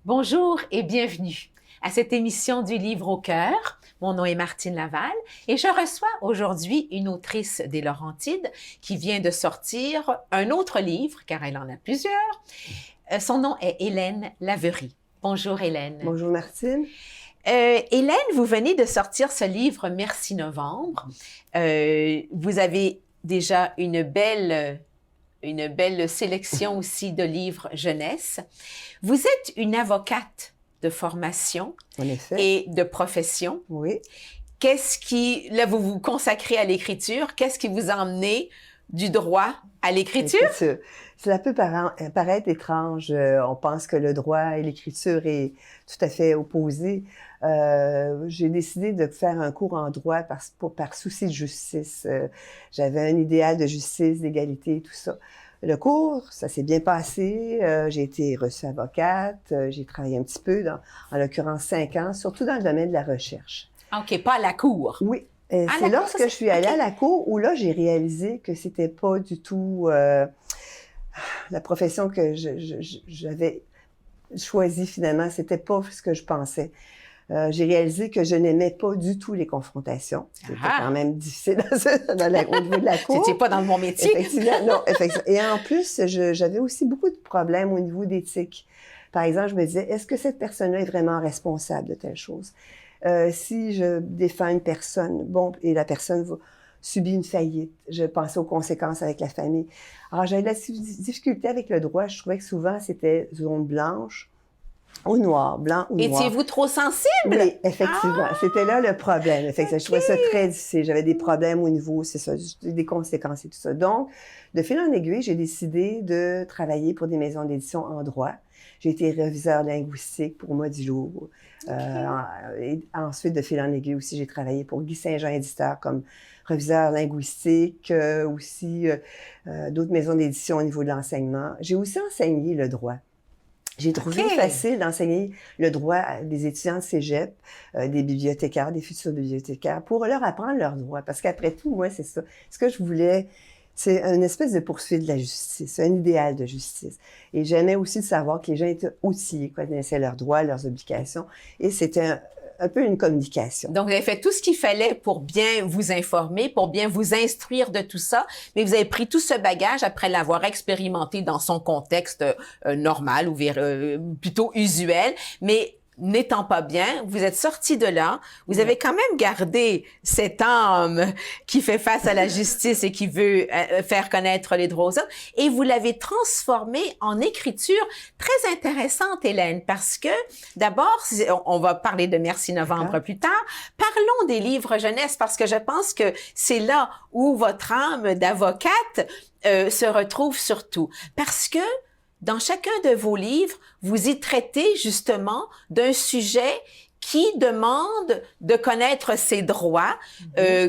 Bonjour et bienvenue à cette émission du Livre au cœur. Mon nom est Martine Laval et je reçois aujourd'hui une autrice des Laurentides qui vient de sortir un autre livre, car elle en a plusieurs. Son nom est Hélène Laverie. Bonjour Hélène. Bonjour Martine. Hélène, vous venez de sortir ce livre Merci Novembre. Vous avez déjà une belle sélection aussi de livres jeunesse. Vous êtes une avocate de formation En effet. et de profession. Oui. Là, vous vous consacrez à l'écriture. Qu'est-ce qui vous a emmené du droit à l'écriture? Cela peut paraître étrange. On pense que le droit et l'écriture est tout à fait opposés. J'ai décidé de faire un cours en droit par souci de justice. J'avais un idéal de justice, d'égalité, tout ça. Le cours, ça s'est bien passé. J'ai été reçue avocate. J'ai travaillé un petit peu, en l'occurrence 5 ans, surtout dans le domaine de la recherche. OK, pas à la cour. Oui. C'est lorsque je suis allée à la cour où là, j'ai réalisé que c'était pas du tout la profession que j'avais choisie finalement. C'était pas ce que je pensais. J'ai réalisé que je n'aimais pas du tout les confrontations. C'était quand même difficile au niveau de la cour. C'était pas dans mon métier. Effectivement, non. Et en plus, j'avais aussi beaucoup de problèmes au niveau d'éthique. Par exemple, je me disais, est-ce que cette personne-là est vraiment responsable de telle chose? Si je défends une personne, et la personne subit une faillite, je pensais aux conséquences avec la famille. Alors, j'avais de la difficulté avec le droit. Je trouvais que souvent, c'était zone blanche ou noir, blanc ou noir. Étiez-vous trop sensible? Oui, effectivement. C'était là le problème. Effectivement, je trouvais ça très difficile. J'avais des problèmes au niveau, c'est ça, des conséquences et tout ça. Donc, de fil en aiguille, j'ai décidé de travailler pour des maisons d'édition en droit. J'ai été réviseur linguistique pour Modulo. Et ensuite, de fil en aiguille aussi, j'ai travaillé pour Guy Saint-Jean éditeur comme réviseur linguistique, aussi d'autres maisons d'édition au niveau de l'enseignement. J'ai aussi enseigné le droit. J'ai trouvé facile d'enseigner le droit à des étudiants de cégep, des bibliothécaires, des futurs bibliothécaires, pour leur apprendre leurs droits. Parce qu'après tout, moi, c'est ça. Ce que je voulais, c'est une espèce de poursuite de la justice, un idéal de justice. Et j'aimais aussi de savoir que les gens étaient outillés, connaissaient leurs droits, leurs obligations. Et c'était un peu une communication. Donc, vous avez fait tout ce qu'il fallait pour bien vous informer, pour bien vous instruire de tout ça, mais vous avez pris tout ce bagage après l'avoir expérimenté dans son contexte normal ou plutôt usuel, mais n'étant pas bien, vous êtes sorti de là, vous avez quand même gardé cette âme qui fait face à la justice et qui veut faire connaître les droits aux autres, et vous l'avez transformé en écriture très intéressante, Hélène, parce que d'abord, on va parler de Merci Novembre plus tard, parlons des livres jeunesse, parce que je pense que c'est là où votre âme d'avocate se retrouve surtout, parce que dans chacun de vos livres, vous y traitez justement d'un sujet qui demande de connaître ses droits,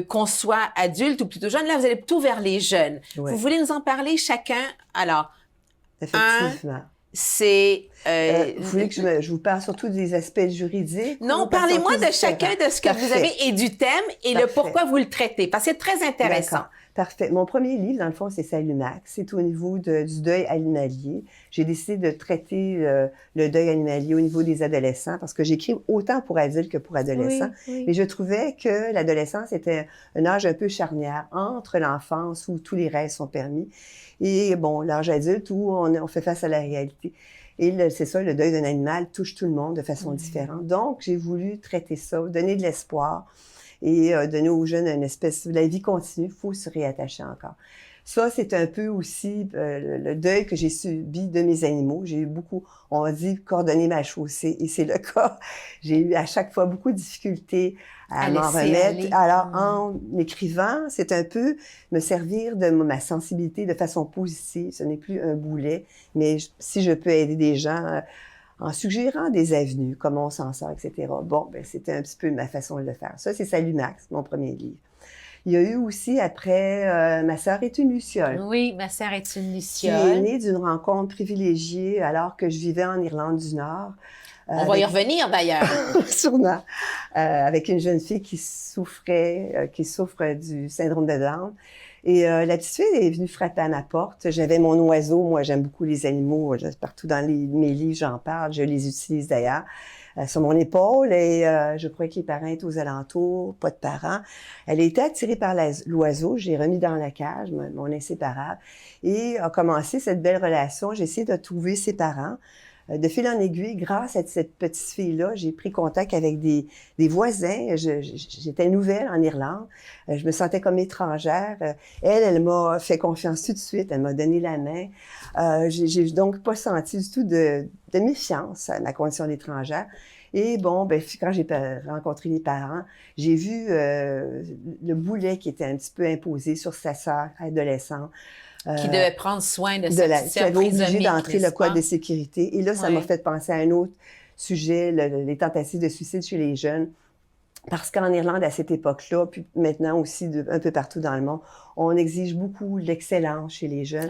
qu'on soit adulte ou plutôt jeune. Là, vous allez plutôt vers les jeunes. Ouais. Vous voulez nous en parler chacun? Alors, effectivement. C'est... vous voulez que je vous parle surtout des aspects juridiques? Non, parlez-moi de chacun de ce que vous avez et du thème et le pourquoi vous le traitez, parce que c'est très intéressant. Parfait. Mon premier livre, dans le fond, c'est Salumax. C'est au niveau du deuil animalier. J'ai décidé de traiter le deuil animalier au niveau des adolescents parce que j'écris autant pour adultes que pour adolescents. Oui. Mais je trouvais que l'adolescence était un âge un peu charnière entre l'enfance où tous les rêves sont permis et, l'âge adulte où on fait face à la réalité. Et c'est ça, le deuil d'un animal touche tout le monde de façon différente. Donc, j'ai voulu traiter ça, donner de l'espoir et donner aux jeunes une espèce... La vie continue, il faut se réattacher encore. Ça, c'est un peu aussi le deuil que j'ai subi de mes animaux. J'ai eu beaucoup, on va dire, coordonner ma chaussée, et c'est le cas. J'ai eu à chaque fois beaucoup de difficultés à m'en remettre. Alors, en écrivant, c'est un peu me servir de ma sensibilité de façon positive. Ce n'est plus un boulet, mais si je peux aider des gens... en suggérant des avenues, comment on s'en sort, etc. C'était un petit peu ma façon de le faire. Ça, c'est Salumax, mon premier livre. Il y a eu aussi, après, Ma sœur est une luciole. Oui, Ma sœur est une luciole. Qui est née d'une rencontre privilégiée alors que je vivais en Irlande du Nord. On va y revenir, d'ailleurs. Sûrement. Avec une jeune fille qui souffre du syndrome de Down. Et la petite fille est venue frapper à ma porte. J'avais mon oiseau. Moi, j'aime beaucoup les animaux. Partout dans mes livres, j'en parle. Je les utilise d'ailleurs. Sur mon épaule et je crois que les parents étaient aux alentours, pas de parents. Elle a été attirée par l'oiseau, j'ai remis dans la cage, mon inséparable, et a commencé cette belle relation. J'ai essayé de trouver ses parents. De fil en aiguille, grâce à cette petite fille-là, j'ai pris contact avec des voisins. J'étais nouvelle en Irlande. Je me sentais comme étrangère. Elle m'a fait confiance tout de suite. Elle m'a donné la main. J'ai donc pas senti du tout de méfiance à ma condition d'étrangère. Et bon, ben, quand j'ai rencontré les parents, j'ai vu le boulet qui était un petit peu imposé sur sa sœur adolescente. Qui devait prendre soin de sa petite sœur qui avait obligé d'entrer le code pas? de sécurité. Et là, ça m'a fait penser à un autre sujet, les tentatives de suicide chez les jeunes. Parce qu'en Irlande, à cette époque-là, puis maintenant aussi un peu partout dans le monde, on exige beaucoup l'excellence chez les jeunes.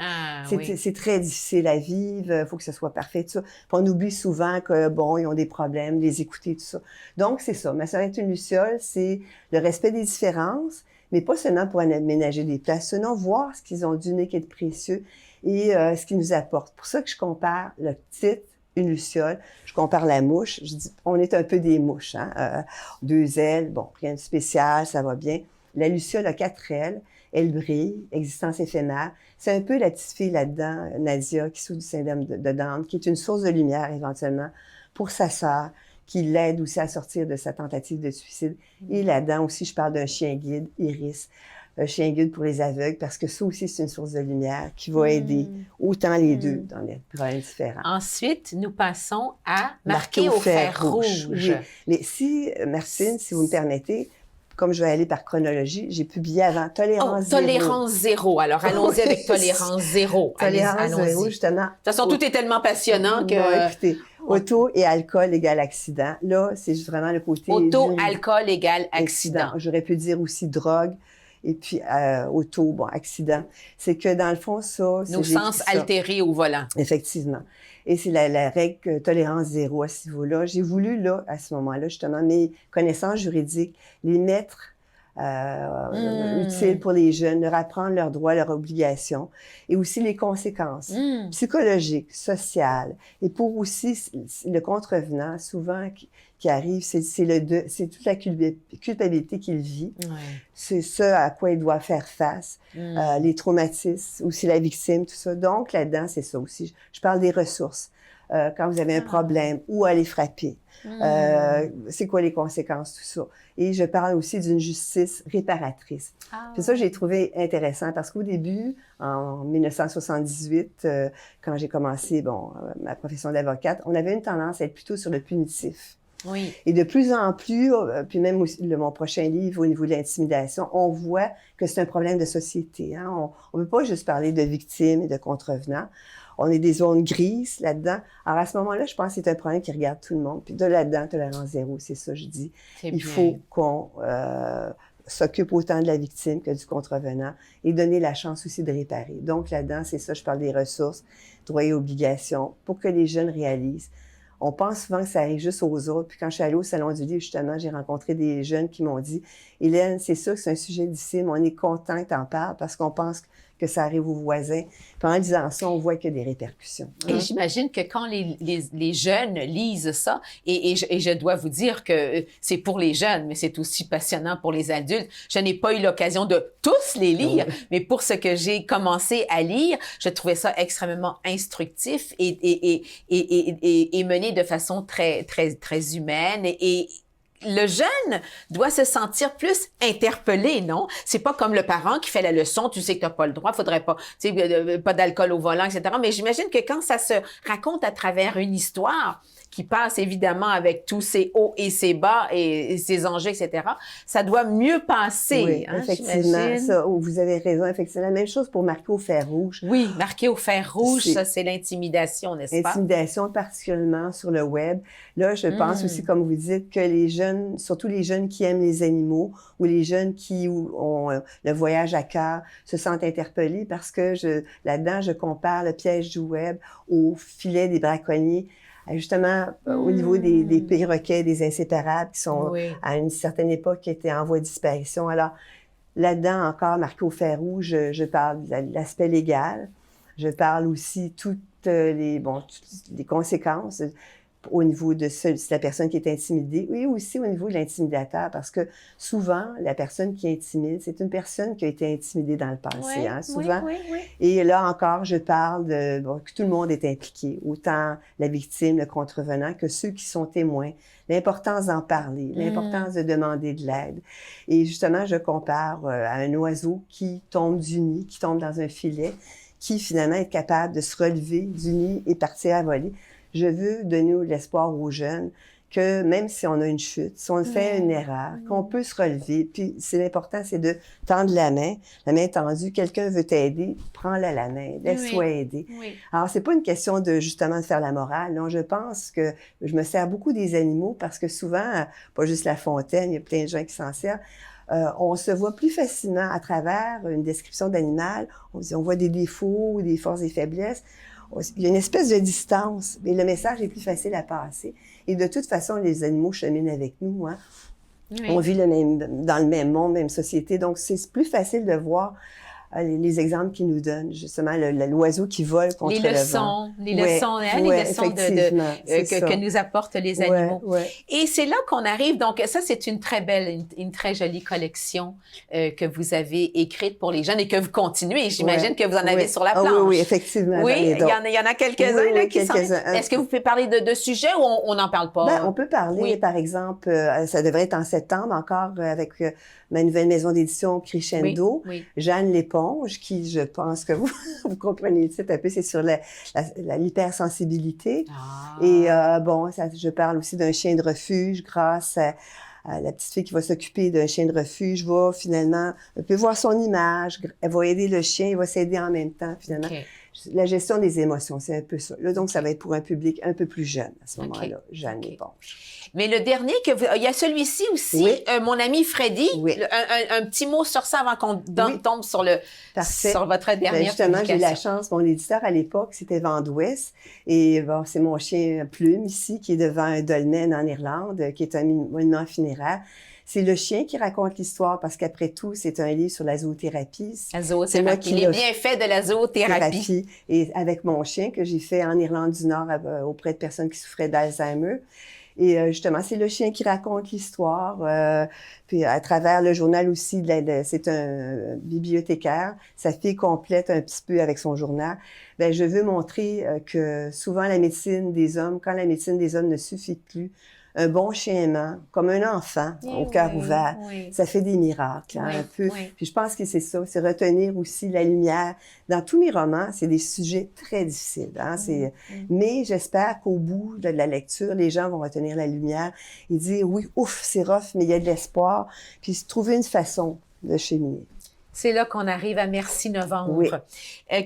C'est très difficile à vivre, il faut que ce soit parfait, tout ça. Puis on oublie souvent que, bon, ils ont des problèmes, les écouter, tout ça. Donc, c'est ça. Ma sœur est une luciole, c'est le respect des différences, mais pas seulement pour aménager des places, sinon voir ce qu'ils ont d'unique et de précieux et ce qu'ils nous apportent. C'est pour ça que je compare le titre, une luciole, je compare la mouche, je dis, on est un peu des mouches, hein? 2 ailes, bon, rien de spécial, ça va bien. La luciole a 4 ailes, elle brille, existence éphémère. C'est un peu la petite fille là-dedans, Nadia, qui souffre du syndrome de Down, qui est une source de lumière éventuellement pour sa sœur, qui l'aide aussi à sortir de sa tentative de suicide. Et là-dedans aussi, je parle d'un chien guide, Iris, un chien guide pour les aveugles, parce que ça aussi, c'est une source de lumière qui va aider autant les deux dans des problèmes différents. Ensuite, nous passons à marquer au fer rouge. Oui. Mais si, Martine, si vous me permettez, comme je vais aller par chronologie, j'ai publié avant Tolérance zéro. Tolérance zéro. Alors, allons-y avec Tolérance zéro. Tolérance zéro, justement. De toute façon, tout est tellement passionnant que... Non, écoutez, auto et alcool égale accident. Là, c'est vraiment le côté... Auto, alcool égale accident. J'aurais pu dire aussi drogue. Et puis, auto, bon, accident. C'est que dans le fond, ça... Nos sens altérés au volant. Effectivement. Et c'est la règle tolérance zéro à ce niveau-là. J'ai voulu, là, à ce moment-là, justement, mes connaissances juridiques, les mettre utiles pour les jeunes, leur apprendre leurs droits, leurs obligations, et aussi les conséquences psychologiques, sociales, et pour aussi le contrevenant, souvent, qui arrive, c'est toute la culpabilité qu'il vit. C'est ça à quoi il doit faire face, les traumatismes, aussi la victime, tout ça. Donc, là-dedans, c'est ça aussi. Je parle des ressources. Quand vous avez un problème, où aller frapper, c'est quoi les conséquences, tout ça. Et je parle aussi d'une justice réparatrice. C'est ça que j'ai trouvé intéressant, parce qu'au début, en 1978, quand j'ai commencé ma profession d'avocate, on avait une tendance à être plutôt sur le punitif. Oui. Et de plus en plus, puis même aussi mon prochain livre au niveau de l'intimidation, on voit que c'est un problème de société. Hein? On ne peut pas juste parler de victimes et de contrevenants. On est des zones grises là-dedans. Alors, à ce moment-là, je pense que c'est un problème qui regarde tout le monde. Puis de là-dedans, tolérance zéro, c'est ça, je dis. Il faut qu'on s'occupe autant de la victime que du contrevenant et donner la chance aussi de réparer. Donc, là-dedans, c'est ça, je parle des ressources, droits et obligations, pour que les jeunes réalisent. On pense souvent que ça arrive juste aux autres. Puis quand je suis allée au Salon du Livre, justement, j'ai rencontré des jeunes qui m'ont dit « Hélène, c'est sûr que c'est un sujet difficile, mais on est content que tu en parles parce qu'on pense que ça arrive aux voisins. » Puis en disant ça, on voit qu'il y a des répercussions. Et j'imagine que quand les jeunes lisent ça, et je dois vous dire que c'est pour les jeunes, mais c'est aussi passionnant pour les adultes. Je n'ai pas eu l'occasion de tous les lire, mais pour ce que j'ai commencé à lire, je trouvais ça extrêmement instructif et mené de façon très, très, très humaine et le jeune doit se sentir plus interpellé, non? C'est pas comme le parent qui fait la leçon, tu sais que t'as pas le droit, faudrait pas, tu sais, pas d'alcool au volant, etc. Mais j'imagine que quand ça se raconte à travers une histoire qui passe évidemment avec tous ses hauts et ses bas et ses enjeux, etc., ça doit mieux passer. Oui, hein, effectivement. Ça, vous avez raison, effectivement. La même chose pour marquer au fer rouge. Oui, marquer au fer rouge, ça, c'est l'intimidation, n'est-ce pas? L'intimidation, particulièrement sur le web. Là, je pense aussi, comme vous dites, que les jeunes, surtout les jeunes qui aiment les animaux ou les jeunes qui ont le voyage à cœur, se sentent interpellés parce que là-dedans, je compare le piège du web au filet des braconniers. Justement, au niveau des perroquets, des inséparables qui sont à une certaine époque qui étaient en voie de disparition. Alors, Là-dedans, encore marqué au fer rouge, je parle de l'aspect légal. Je parle aussi toutes les conséquences au niveau de la personne qui est intimidée et aussi au niveau de l'intimidateur, parce que souvent, la personne qui intimide, c'est une personne qui a été intimidée dans le passé, hein, souvent. Oui. Et là encore, je parle que tout le monde est impliqué, autant la victime, le contrevenant, que ceux qui sont témoins. L'importance d'en parler, l'importance de demander de l'aide. Et justement, je compare à un oiseau qui tombe du nid, qui tombe dans un filet, qui finalement est capable de se relever du nid et partir à voler. Je veux donner l'espoir aux jeunes que même si on a une chute, si on fait une erreur, qu'on peut se relever. Puis c'est l'important, c'est de tendre la main tendue. Quelqu'un veut t'aider, prends-la la main, laisse-toi aider. Oui. Alors, c'est pas une question de justement de faire la morale. Non, je pense que je me sers beaucoup des animaux parce que souvent, pas juste La Fontaine, il y a plein de gens qui s'en servent. On se voit plus facilement à travers une description d'animal. On voit des défauts, des forces et faiblesses. Il y a une espèce de distance, mais le message est plus facile à passer. Et de toute façon, les animaux cheminent avec nous, hein. Oui. On vit dans le même monde, même société. Donc, c'est plus facile de voir les exemples qu'ils nous donnent, justement, l'oiseau qui vole contre le vent. Les leçons que nous apportent les animaux. Et c'est là qu'on arrive, donc ça, c'est une très belle, une très jolie collection que vous avez écrite pour les jeunes et que vous continuez. J'imagine que vous en avez sur la planche. Oui, effectivement. Oui, il y en a quelques-uns là, qui sont... Est-ce que vous pouvez parler de sujets ou on n'en parle pas? Ben, on peut parler, par exemple, ça devrait être en septembre encore, avec ma nouvelle maison d'édition Crescendo, Jeanne Léponge, qui, je pense que vous comprenez le titre un peu, c'est sur l'hypersensibilité. Et je parle aussi d'un chien de refuge grâce à la petite fille qui va s'occuper d'un chien de refuge, va finalement, elle peut voir son image, elle va aider le chien, il va s'aider en même temps, finalement. La gestion des émotions, c'est un peu ça. Là, donc, ça va être pour un public un peu plus jeune à ce moment-là, Jeanne Léponge. Mais le dernier il y a celui-ci aussi, mon ami Freddy. Un petit mot sur ça avant qu'on tombe sur votre dernière justement, j'ai eu la chance, mon éditeur à l'époque, c'était Vent d'Ouest. Et c'est mon chien Plume ici, qui est devant un dolmen en Irlande, qui est un monument funéraire. C'est le chien qui raconte l'histoire parce qu'après tout, c'est un livre sur la zoothérapie. La zoothérapie, les bienfaits de la zoothérapie. Et avec mon chien que j'ai fait en Irlande du Nord auprès de personnes qui souffraient d'Alzheimer. Et justement, c'est le chien qui raconte l'histoire. Puis à travers le journal aussi, c'est un bibliothécaire. Sa fille complète un petit peu avec son journal. Ben, je veux montrer que souvent quand la médecine des hommes ne suffit plus, un bon chien aimant, comme un enfant, au cœur ouvert, ça fait des miracles, un peu. Puis je pense que c'est ça, c'est retenir aussi la lumière. Dans tous mes romans, c'est des sujets très difficiles, hein, mais j'espère qu'au bout de la lecture, les gens vont retenir la lumière et dire, oui, ouf, c'est rough, mais il y a de l'espoir, puis trouver une façon de cheminer. C'est là qu'on arrive à Merci Novembre,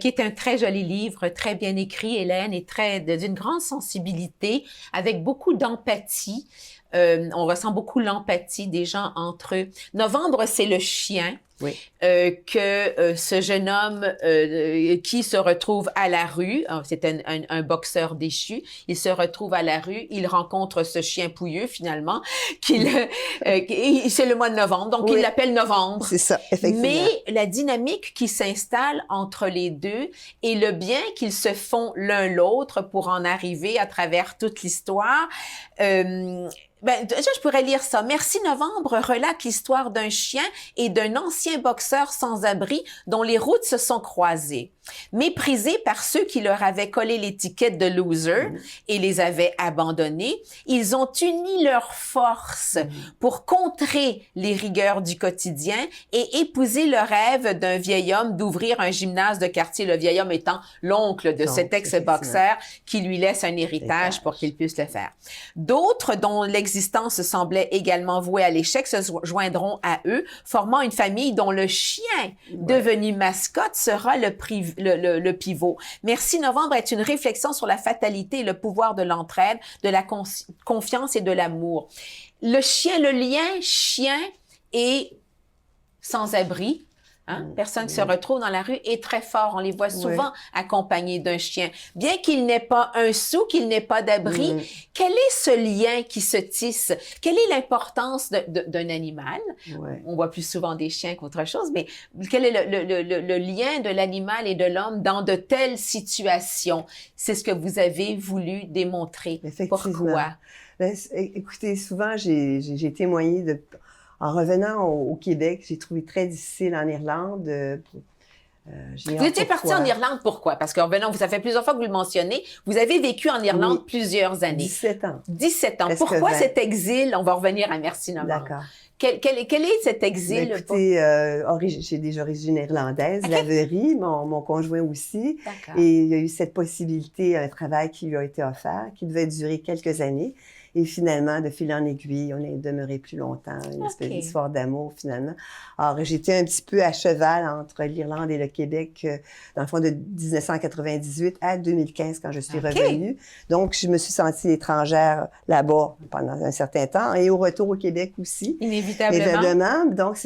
qui est un très joli livre, très bien écrit, Hélène, et d'une grande sensibilité, avec beaucoup d'empathie. On ressent beaucoup l'empathie des gens entre eux. Novembre, c'est le chien. Que ce jeune homme qui se retrouve à la rue, c'est un boxeur déchu, il se retrouve à la rue, il rencontre ce chien pouilleux finalement, c'est le mois de novembre, donc il l'appelle Novembre. C'est ça, effectivement. Mais la dynamique qui s'installe entre les deux et le bien qu'ils se font l'un l'autre pour en arriver à travers toute l'histoire, je pourrais lire ça. Merci Novembre relate l'histoire d'un chien et d'un ancien boxeur sans abri dont les routes se sont croisées. Méprisés par ceux qui leur avaient collé l'étiquette de loser et les avaient abandonnés, ils ont uni leurs forces pour contrer les rigueurs du quotidien et épouser le rêve d'un vieil homme d'ouvrir un gymnase de quartier, le vieil homme étant l'oncle de cet ex-boxeur qui lui laisse un héritage pour qu'il puisse le faire. D'autres, dont l'existence semblait également vouée à l'échec, se joindront à eux, formant une famille dont le chien, devenu mascotte, sera le pivot. Merci Novembre est une réflexion sur la fatalité et le pouvoir de l'entraide, de la confiance et de l'amour. Le chien, le lien chien et sans-abri Hein? Personne qui se retrouve dans la rue est très fort. On les voit souvent accompagnés d'un chien. Bien qu'il n'ait pas un sou, qu'il n'ait pas d'abri, quel est ce lien qui se tisse? Quelle est l'importance d'un animal? On voit plus souvent des chiens qu'autre chose, mais quel est le lien de l'animal et de l'homme dans de telles situations? C'est ce que vous avez voulu démontrer. Pourquoi? Écoutez, souvent, j'ai témoigné de... En revenant au Québec, j'ai trouvé très difficile en Irlande. Vous étiez parti en Irlande, pourquoi? Parce que revenant, ça fait plusieurs fois que vous le mentionnez, vous avez vécu en Irlande plusieurs années. 17 ans. 17 ans. Pourquoi cet exil? On va revenir à Merci Novembre. D'accord. Quel est cet exil? Écoutez, j'ai des origines irlandaises, Laverie, mon conjoint aussi. Et il y a eu cette possibilité, un travail qui lui a été offert, qui devait durer quelques années. Et finalement, de fil en aiguille, on est demeuré plus longtemps, une espèce d'histoire d'amour, finalement. Alors, j'étais un petit peu à cheval entre l'Irlande et le Québec, dans le fond, de 1998 à 2015, quand je suis revenue. Donc, je me suis sentie étrangère là-bas pendant un certain temps, et au retour au Québec aussi. Inévitablement. Donc,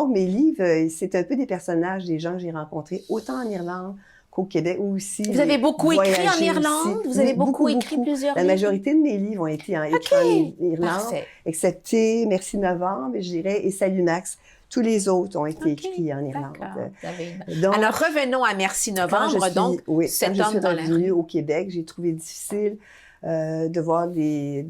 mes livres, c'est un peu des personnages, des gens que j'ai rencontrés, autant en Irlande qu'au Québec aussi. Vous avez beaucoup écrit en Irlande? Vous avez beaucoup écrit plusieurs livres? La majorité de mes livres ont été écrits en Irlande, excepté Merci Novembre, je dirais, et Salut Max. Tous les autres ont été écrits en Irlande. Donc, alors, revenons à Merci Novembre. Quand je suis revenue au Québec, j'ai trouvé difficile de voir des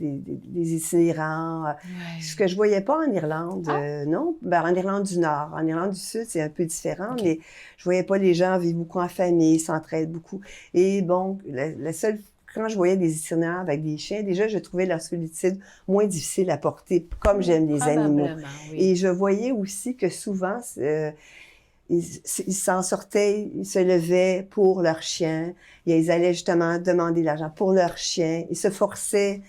itinérants. Ce que je voyais pas en Irlande, non. Ben, en Irlande du Nord. En Irlande du Sud, c'est un peu différent, mais je voyais pas les gens vivre beaucoup en famille, s'entraident beaucoup. Et bon, quand je voyais des itinérants avec des chiens, déjà, je trouvais leur solitude moins difficile à porter, comme j'aime les animaux. Et je voyais aussi que souvent, ils s'en sortaient, ils se levaient pour leur chien. Ils allaient justement demander de l'argent pour leur chien. Ils se forçaient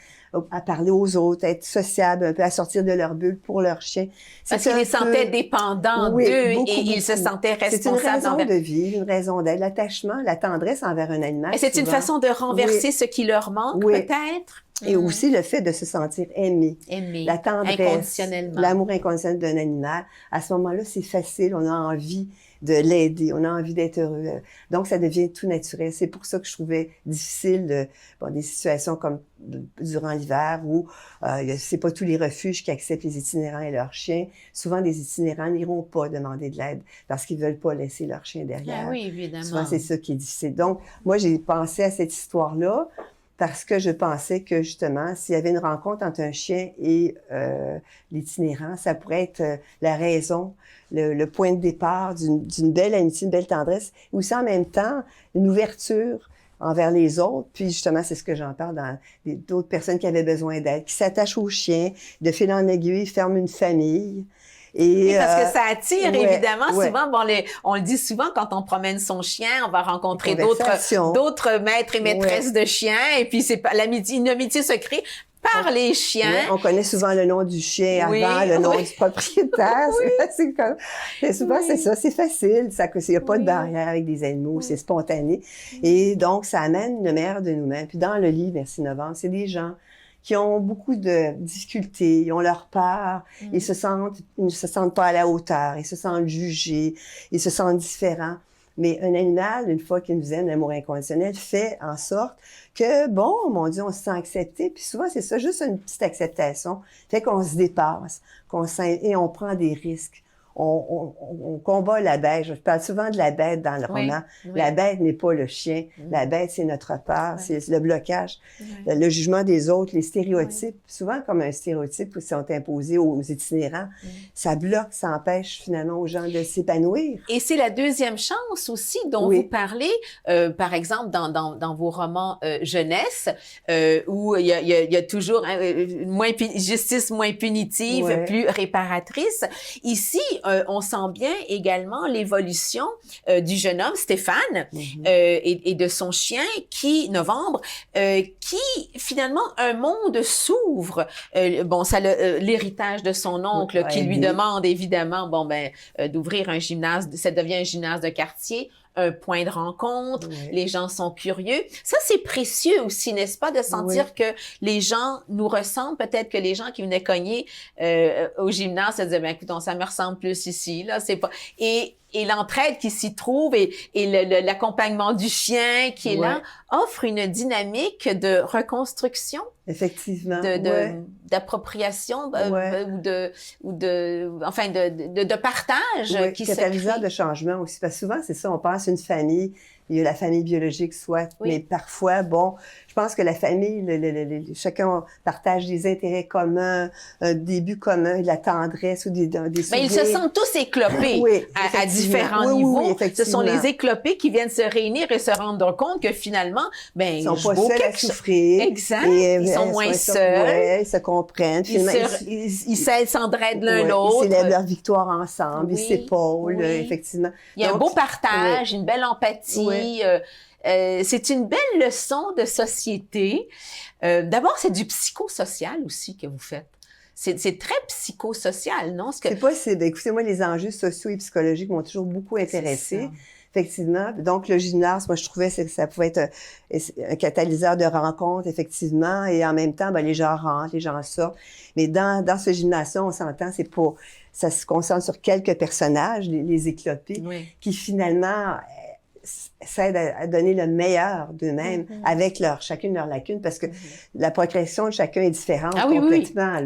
à parler aux autres, à être sociables, un peu à sortir de leur bulle pour leur chien. Parce qu'ils les sentaient dépendants d'eux et ils se sentaient responsables. C'est une raison de vivre, une raison d'être, l'attachement, la tendresse envers un animal. Et c'est une façon de renverser ce qui leur manque, peut-être? Et aussi le fait de se sentir aimé. La tendresse, inconditionnellement. L'amour inconditionnel d'un animal. À ce moment-là, c'est facile, on a envie de l'aider, on a envie d'être heureux. Donc, ça devient tout naturel. C'est pour ça que je trouvais difficile des situations comme durant l'hiver où c'est pas tous les refuges qui acceptent les itinérants et leurs chiens. Souvent, des itinérants n'iront pas demander de l'aide parce qu'ils veulent pas laisser leur chien derrière. Ah oui, évidemment. Souvent, c'est ça qui est difficile. Donc, moi, j'ai pensé à cette histoire-là parce que je pensais que, justement, s'il y avait une rencontre entre un chien et l'itinérant, ça pourrait être la raison, le point de départ d'une belle amitié, une belle tendresse, et aussi en même temps, une ouverture envers les autres. Puis, justement, c'est ce que j'en parle dans d'autres personnes qui avaient besoin d'aide, qui s'attachent aux chiens, de fil en aiguille, forment une famille. Et parce que ça attire, évidemment. Souvent, on le dit souvent, quand on promène son chien, on va rencontrer d'autres maîtres et maîtresses de chiens. Et puis, une amitié se crée par les chiens. On connaît souvent le nom du chien avant le nom du propriétaire. Souvent, c'est ça, c'est facile. Il n'y a pas de barrière avec des animaux, c'est spontané. Et donc, ça amène le meilleur de nous-mêmes. Puis dans le livre, Merci Novembre, c'est des gens qui ont beaucoup de difficultés, ils ont leur part, ils ne se sentent pas à la hauteur, ils se sentent jugés, ils se sentent différents. Mais un animal, une fois qu'il nous aime, l'amour inconditionnel, fait en sorte que, bon, mon Dieu, on se sent accepté. Puis souvent, c'est ça, juste une petite acceptation, fait qu'on se dépasse, et on prend des risques. On combat la bête. Je parle souvent de la bête dans le roman. La bête n'est pas le chien. La bête, c'est notre peur, c'est le blocage, le jugement des autres, les stéréotypes. Souvent, comme un stéréotype qui sont imposés aux itinérants, ça bloque, ça empêche finalement aux gens de s'épanouir. Et c'est la deuxième chance aussi dont vous parlez, par exemple, dans vos romans jeunesse, où il y a toujours justice moins punitive, plus réparatrice. Ici, on sent bien également l'évolution du jeune homme, Stéphane, et de son chien, Novembre, qui, finalement, un monde s'ouvre. L'héritage de son oncle qui lui demande, évidemment, d'ouvrir un gymnase, ça devient un gymnase de quartier, un point de rencontre, les gens sont curieux. Ça, c'est précieux aussi, n'est-ce pas, de sentir que les gens nous ressemblent. Peut-être que les gens qui venaient cogner au gymnase se disaient, écoute, ça me ressemble plus ici, là, c'est pas... Et et l'entraide qui s'y trouve et l'accompagnement du chien qui est là offre une dynamique de reconstruction. Effectivement. D'appropriation ou de partage qui se catalyseur crée. de changement aussi. Parce que souvent, c'est ça, on pense une famille, il y a la famille biologique, soit, mais parfois, bon, je pense que la famille, chacun partage des intérêts communs, des buts communs, de la tendresse ou des souvenirs. Mais ils se sentent tous éclopés à différents niveaux. Ce sont les éclopés qui viennent se réunir et se rendre compte que finalement, ils sont pas seuls à souffrir. Exact. Ils sont moins seuls. Ils se comprennent. Ils s'entraident l'un l'autre. Ils célèbrent leur victoire ensemble. Ils s'épaulent, effectivement. Il y a un beau partage, une belle empathie. C'est une belle leçon de société. D'abord, c'est du psychosocial aussi que vous faites. C'est très psychosocial, non? Écoutez, moi, les enjeux sociaux et psychologiques m'ont toujours beaucoup intéressée. Effectivement. Donc, le gymnase, moi, je trouvais que ça pouvait être un catalyseur de rencontres, effectivement. Et en même temps, les gens rentrent, les gens sortent. Mais dans ce gymnase-là, on s'entend, ça se concentre sur quelques personnages, les éclopés, qui finalement s'aident à donner le meilleur d'eux-mêmes avec chacune leur lacune, parce que la progression de chacun est différente complètement.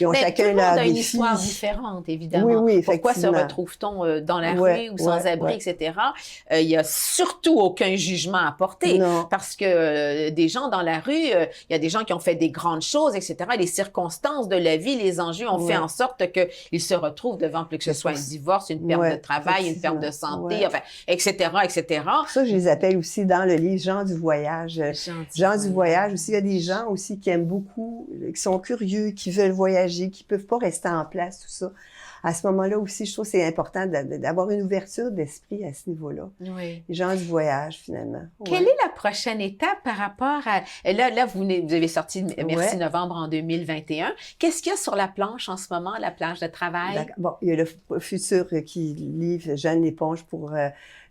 Ils ont chacun leur défi. Une histoire différente, évidemment. Pourquoi se retrouve-t-on dans la rue ou sans abri, etc.? Il y a surtout aucun jugement à porter, parce que des gens dans la rue, il y a des gens qui ont fait des grandes choses, etc. Les circonstances de la vie, les enjeux ont fait en sorte qu'ils se retrouvent devant plus que ce soit un divorce, une perte de travail, une perte de santé, enfin, etc., etc. Ça, je les appelle aussi dans le livre gens du voyage. Gens du voyage aussi. Il y a des gens aussi qui aiment beaucoup, qui sont curieux, qui veulent voyager, qui peuvent pas rester en place, tout ça. À ce moment-là aussi, je trouve que c'est important d'avoir une ouverture d'esprit à ce niveau-là. Les gens du voyage, finalement. Quelle est la prochaine étape par rapport à... Là, vous avez sorti Merci Novembre en 2021. Qu'est-ce qu'il y a sur la planche en ce moment, la planche de travail? Bon, il y a le futur qui livre Jeanne l'éponge pour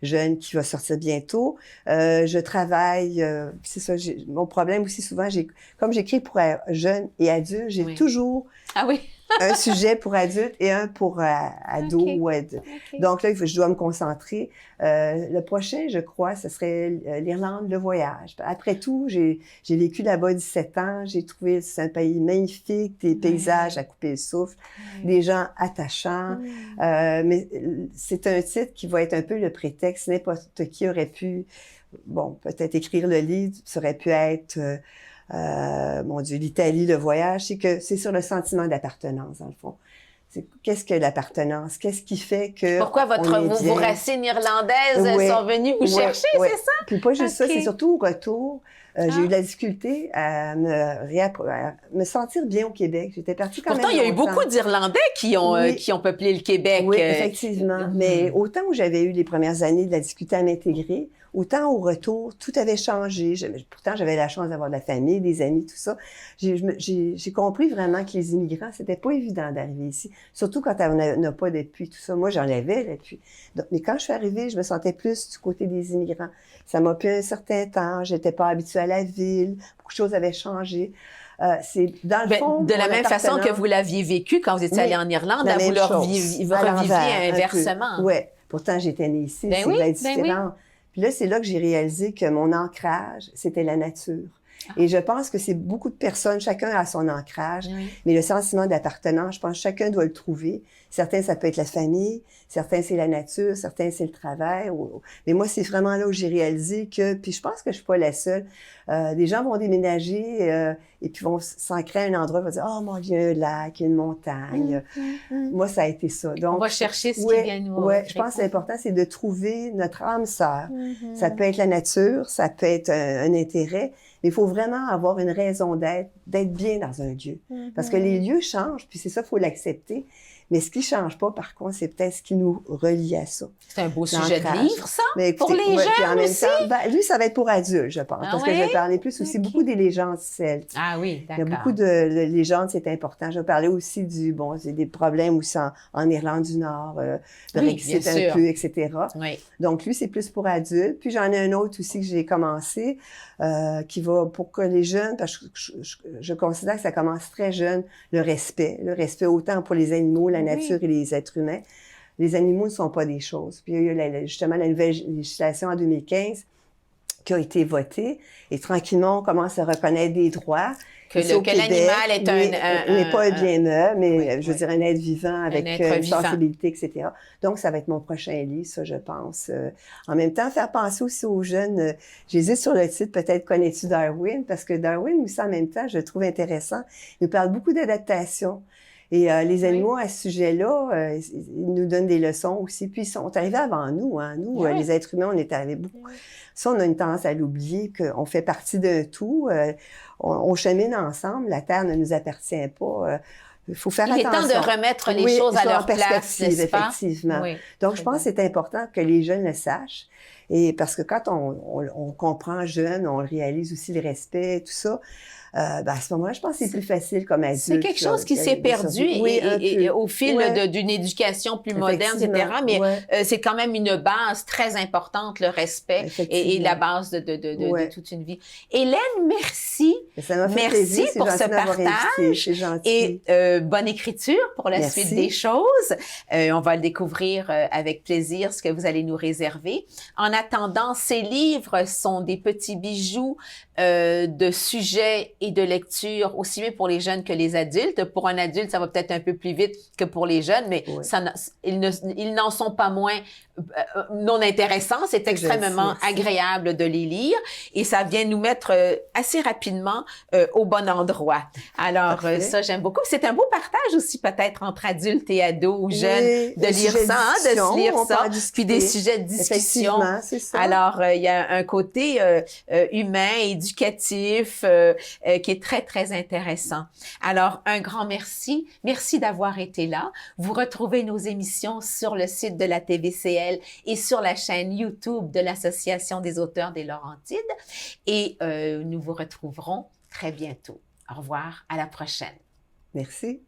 jeunes qui va sortir bientôt. Je travaille, c'est ça, mon problème aussi souvent, comme j'écris pour jeunes et adultes, j'ai toujours un sujet pour adultes et un pour ados ou ados. Donc là, je dois me concentrer. Le prochain, je crois, ce serait l'Irlande, le voyage. Après tout, j'ai vécu là-bas 17 ans. J'ai trouvé c'est un pays magnifique, des paysages à couper le souffle, des gens attachants. Mais c'est un titre qui va être un peu le prétexte. N'importe qui aurait pu, peut-être écrire le livre, ça aurait pu être... mon Dieu, l'Italie, le voyage, c'est sur le sentiment d'appartenance, dans le fond. Qu'est-ce que l'appartenance? Qu'est-ce qui fait que... Pourquoi vos racines irlandaises sont venues vous chercher, c'est ça? Puis pas juste ça, c'est surtout au retour. J'ai eu de la difficulté à me sentir bien au Québec. J'étais partie quand même Pourtant, il y a eu beaucoup d'Irlandais qui ont peuplé le Québec. Oui, effectivement. Mais autant où j'avais eu les premières années de la difficulté à m'intégrer, autant au retour, tout avait changé. Pourtant, j'avais la chance d'avoir de la famille, des amis, tout ça. J'ai compris vraiment que les immigrants, c'était pas évident d'arriver ici. Surtout quand on n'a pas d'appui, tout ça. Moi, j'en avais l'appui. Mais quand je suis arrivée, je me sentais plus du côté des immigrants. Ça m'a pris un certain temps. J'étais pas habituée à la ville. Beaucoup de choses avaient changé. C'est dans le fond... De la même façon que vous l'aviez vécu quand vous étiez allée en Irlande, là, vous le reviviez inversement. Oui. Pourtant, j'étais née ici. C'est bien différent. Puis là, c'est là que j'ai réalisé que mon ancrage, c'était la nature. Et je pense que c'est beaucoup de personnes, chacun a son ancrage, mais le sentiment d'appartenance, je pense que chacun doit le trouver. Certains, ça peut être la famille, certains, c'est la nature, certains, c'est le travail. Mais moi, c'est vraiment là où j'ai réalisé que, puis je pense que je suis pas la seule, des gens vont déménager et puis vont s'ancrer à un endroit, vont dire « Oh, mon Dieu, un lac, une montagne. Moi, ça a été ça. Donc, on va chercher ce qui vient nous... Oui, je pense que l'important, c'est de trouver notre âme sœur. Ça peut être la nature, ça peut être un intérêt, mais il faut vraiment avoir une raison d'être bien dans un lieu. Parce que les lieux changent, puis c'est ça, il faut l'accepter. Mais ce qui ne change pas, par contre, c'est peut-être ce qui nous relie à ça. C'est un beau sujet de livre, ça, mais écoutez, pour les jeunes aussi? Lui, ça va être pour adultes, je pense. Parce que je vais parler plus aussi beaucoup des légendes celtes. Ah oui, d'accord. Il y a beaucoup de légendes, c'est important. Je vais parler aussi c'est des problèmes aussi en Irlande du Nord, de Brexit un peu, etc. Donc, lui, c'est plus pour adultes. Puis, j'en ai un autre aussi que j'ai commencé, qui va pour que les jeunes, parce que je considère que ça commence très jeune, le respect autant pour les animaux, la nature et les êtres humains. les animaux ne sont pas des choses. Puis il y a eu justement la nouvelle législation en 2015 qui a été votée, et tranquillement, on commence à reconnaître des droits. Que l'animal est n'est pas un bien meuble, mais oui, je veux dire un être vivant avec une vivant. sensibilité, etc. Donc, ça va être mon prochain livre, ça, je pense. En même temps, faire penser aussi aux jeunes. J'hésite sur le titre, peut-être Connais-tu Darwin? Parce que Darwin aussi, en même temps, je le trouve intéressant. Il nous parle beaucoup d'adaptation. Et les animaux, à ce sujet-là, ils nous donnent des leçons aussi. Puis, ils sont arrivés avant nous. Hein. Nous, les êtres humains, on est arrivés beaucoup. Ça, on a une tendance à l'oublier, qu'on fait partie d'un tout. On chemine ensemble. La Terre ne nous appartient pas. Il faut faire attention. Il est temps de remettre les choses à leur place, n'est-ce pas? Effectivement. Donc, je pense que c'est important que les jeunes le sachent. Et parce que quand on comprend jeune, on réalise aussi le respect, tout ça. À ce moment-là, je pense que c'est plus facile comme adulte. C'est quelque chose qui s'est perdu et au fil d'une éducation plus moderne, etc. Mais c'est quand même une base très importante, le respect et la base de toute une vie. Hélène, merci. Ça m'a fait plaisir. Pour ce partage. C'est gentil. Et bonne écriture pour la suite des choses. On va le découvrir avec plaisir, ce que vous allez nous réserver. En attendant, ces livres sont des petits bijoux de sujets et de lecture, aussi bien pour les jeunes que les adultes. Pour un adulte, ça va peut-être un peu plus vite que pour les jeunes, mais ils n'en sont pas moins non intéressants. C'est extrêmement agréable de les lire et ça vient nous mettre assez rapidement au bon endroit. Alors, ça, j'aime beaucoup. C'est un beau partage aussi peut-être entre adultes et ados ou jeunes de lire ça, de se lire ça, puis des sujets de discussion. C'est ça. Alors, il y a un côté humain, éducatif, qui est très, très intéressant. Alors, un grand merci. Merci d'avoir été là. Vous retrouvez nos émissions sur le site de la TVCL et sur la chaîne YouTube de l'Association des auteurs des Laurentides. Et nous vous retrouverons très bientôt. Au revoir, à la prochaine. Merci.